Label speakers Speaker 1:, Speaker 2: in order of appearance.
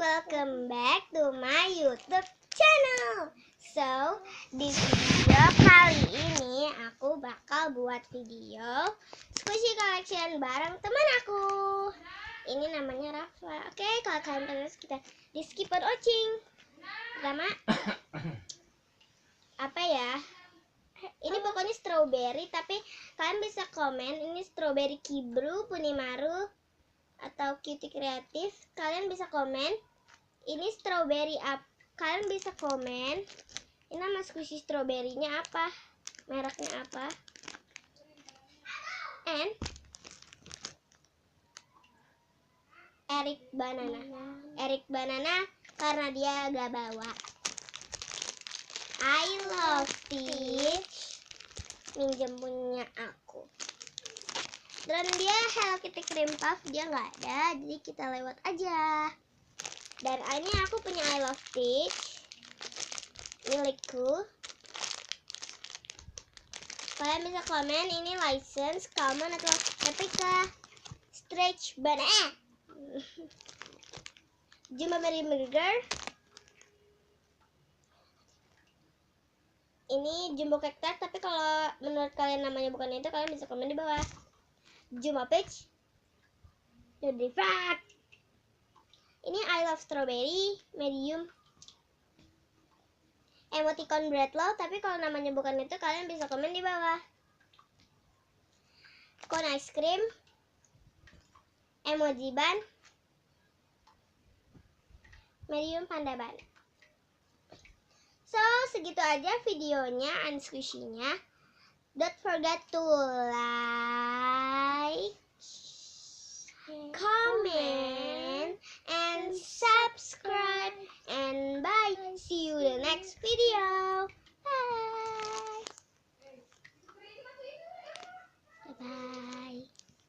Speaker 1: welcome back to my YouTube channel. So, di video kali ini aku bakal buat video squishy collection bareng teman aku. Ini namanya Rafa. Oke, kalau kalian penasaran kita di skip on watching. Pertama, apa ya? Ini pokoknya strawberry, tapi kalian bisa komen ini strawberry Kibru, Punimaru, atau Cutie Kreatif. Kalian bisa komen ini strawberry up. Kalian bisa komen ini nama squishy strawberry-nya apa, mereknya apa. And Eric Banana karena dia gak bawa. I love Stitch minjem punya aku. Dan dia Hello Kitty Cream Puff dia nggak ada, jadi kita lewat aja. Dan ini aku punya I Love Stitch milikku. Kalian bisa komen ini license, common atau replica, stretch banana. Jumbo Mary Burger. Ini Jumbo Cactus, tapi kalau menurut kalian namanya bukan itu, kalian bisa komen di bawah. Jumbo Peach. Jadi fat. Ini I Love Strawberry medium. Emoticon Breadloaf, tapi kalau namanya bukan itu, kalian bisa komen di bawah. Cone Ice Cream. Emoji Ban. Medium Panda Ban. So, segitu aja videonya and squishy-nya. Don't forget to like, comment, and subscribe. And bye. See you in the next video.